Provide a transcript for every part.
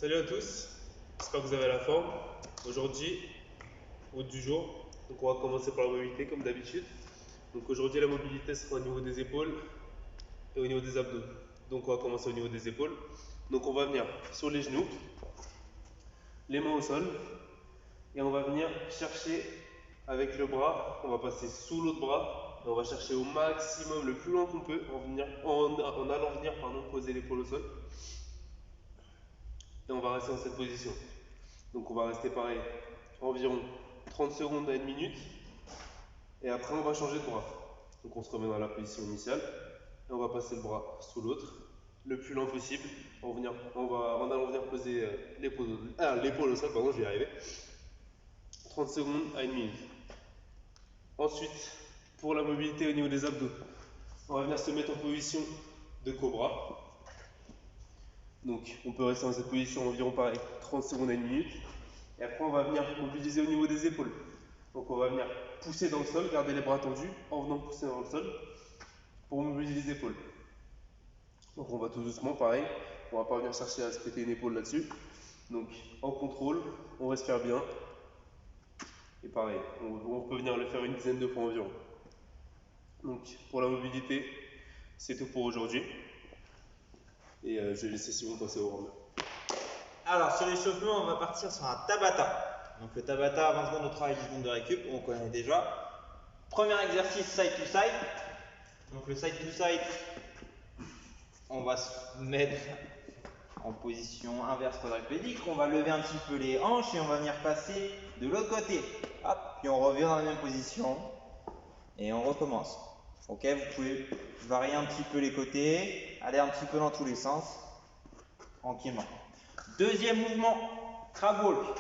Salut à tous, j'espère que vous avez la forme. Aujourd'hui, au du jour, donc on va commencer par la mobilité comme d'habitude. Donc aujourd'hui la mobilité sera au niveau des épaules et au niveau des abdos. Donc on va commencer au niveau des épaules. Donc on va venir sur les genoux, les mains au sol et on va venir chercher avec le bras, on va passer sous l'autre bras et on va chercher au maximum, le plus loin qu'on peut, en allant venir poser l'épaule au sol et on va rester dans cette position. Donc on va rester pareil, environ 30 secondes à 1 minute. Et après on va changer de bras. Donc on se remet dans la position initiale. Et on va passer le bras sous l'autre, le plus lent possible. En allant venir poser l'épaule au sol, pardon, je vais y arriver. 30 secondes à 1 minute. Ensuite, pour la mobilité au niveau des abdos, on va venir se mettre en position de cobra. Donc on peut rester dans cette position environ pareil, 30 secondes à 1 minute. Et après on va venir mobiliser au niveau des épaules. Donc on va venir pousser dans le sol, garder les bras tendus en venant pousser dans le sol pour mobiliser les épaules. Donc on va tout doucement, pareil, on va pas venir chercher à se péter une épaule là-dessus. Donc en contrôle, on respire bien. Et pareil, on peut venir le faire une dizaine de fois environ. Donc pour la mobilité, c'est tout pour aujourd'hui. Et je vais laisser Simon passer au round. Alors sur l'échauffement, on va partir sur un Tabata. Donc le Tabata, 20 secondes de travail, 10 secondes de récup, on connaît déjà. Premier exercice, side to side. Donc le side to side, on va se mettre en position inverse quadriplégique. On va lever un petit peu les hanches et on va venir passer de l'autre côté. Hop, puis on revient dans la même position et on recommence. Ok, vous pouvez varier un petit peu les côtés, aller un petit peu dans tous les sens, tranquillement. Deuxième mouvement, crab walk.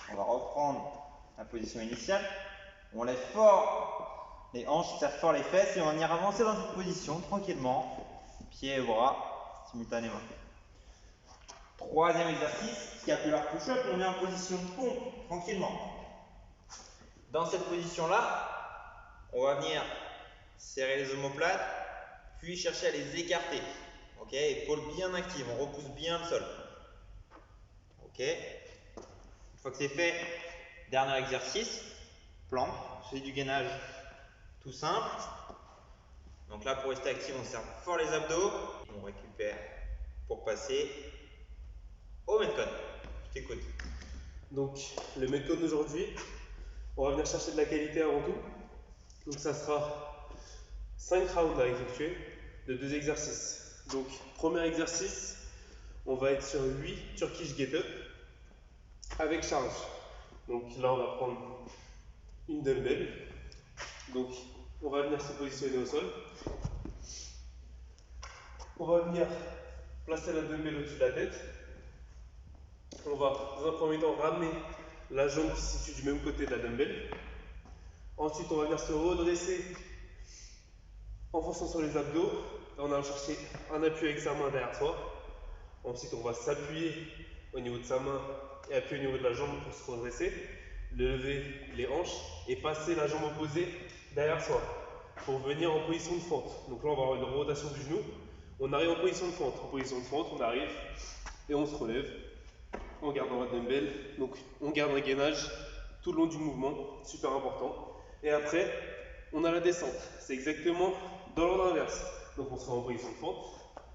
On va reprendre la position initiale. On lève fort les hanches, serre fort les fesses et on va venir avancer dans cette position tranquillement, pieds et bras simultanément. Troisième exercice, scapulaire push-up, on est en position de pompe tranquillement. Dans cette position-là, on va venir serrer les omoplates, puis chercher à les écarter. Ok, épaules bien actives, on repousse bien le sol. Ok, une fois que c'est fait, dernier exercice, planche, c'est du gainage tout simple. Donc là, pour rester actif, on serre fort les abdos, on récupère pour passer au Metcon. Je t'écoute. Donc le Metcon d'aujourd'hui, on va venir chercher de la qualité avant tout. Donc ça sera 5 rounds à effectuer de 2 exercices. Donc premier exercice, on va être sur 8 Turkish Get Up avec charge. Donc là on va prendre une dumbbell. Donc on va venir se positionner au sol. On va venir placer la dumbbell au-dessus de la tête. On va dans un premier temps ramener la jambe qui se situe du même côté de la dumbbell. Ensuite on va venir se redresser en forçant sur les abdos. On va chercher un appui avec sa main derrière soi. Ensuite, on va s'appuyer au niveau de sa main et appuyer au niveau de la jambe pour se redresser. Lever les hanches et passer la jambe opposée derrière soi pour venir en position de fente. Donc là, on va avoir une rotation du genou. On arrive en position de fente. En position de fente, on arrive et on se relève en gardant la dumbbell. Donc, on garde un gainage tout le long du mouvement, super important. Et après, on a la descente. C'est exactement dans l'ordre inverse. Donc, on sera en position de fente.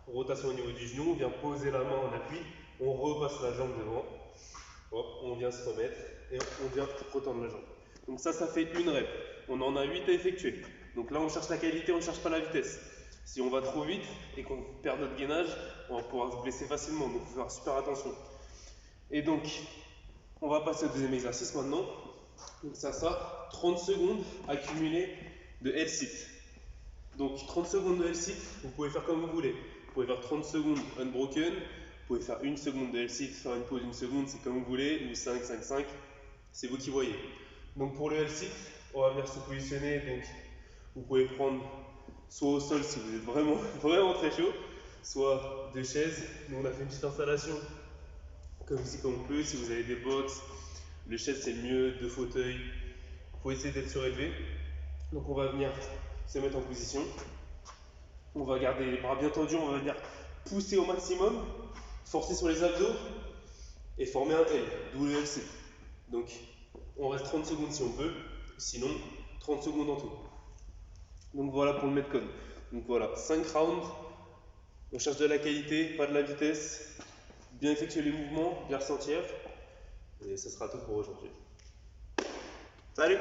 Rotation au niveau du genou, on vient poser la main en appui, on repasse la jambe devant, hop, on vient se remettre et on vient retendre la jambe. Donc ça fait une rep. On en a 8 à effectuer. Donc là on cherche la qualité, on ne cherche pas la vitesse. Si on va trop vite et qu'on perd notre gainage, on va pouvoir se blesser facilement, donc il faut faire super attention. Et donc, on va passer au deuxième exercice maintenant. Donc ça sera 30 secondes accumulées de L-sit. Donc 30 secondes de L-sit, vous pouvez faire comme vous voulez. Vous pouvez faire 30 secondes unbroken, vous pouvez faire 1 seconde de L-sit, faire une pause 1 seconde, c'est comme vous voulez, ou 5, 5, 5, c'est vous qui voyez. Donc pour le L-sit, on va venir se positionner, donc vous pouvez prendre soit au sol si vous êtes vraiment, vraiment très chaud, soit deux chaises. Nous on a fait une petite installation comme ici comme on peut, si vous avez des box, le chaise c'est le mieux, 2 fauteuils, il faut essayer d'être surélevé. Donc on va venir se mettre en position. On va garder les bras bien tendus, on va venir pousser au maximum forcer sur les abdos et former un L, d'où le LC. Donc on reste 30 secondes si on peut, sinon 30 secondes en tout. Donc voilà pour le metcon. Donc voilà, 5 rounds, on cherche de la qualité, pas de la vitesse, bien effectuer les mouvements, bien ressentir, et ce sera tout pour aujourd'hui. Salut!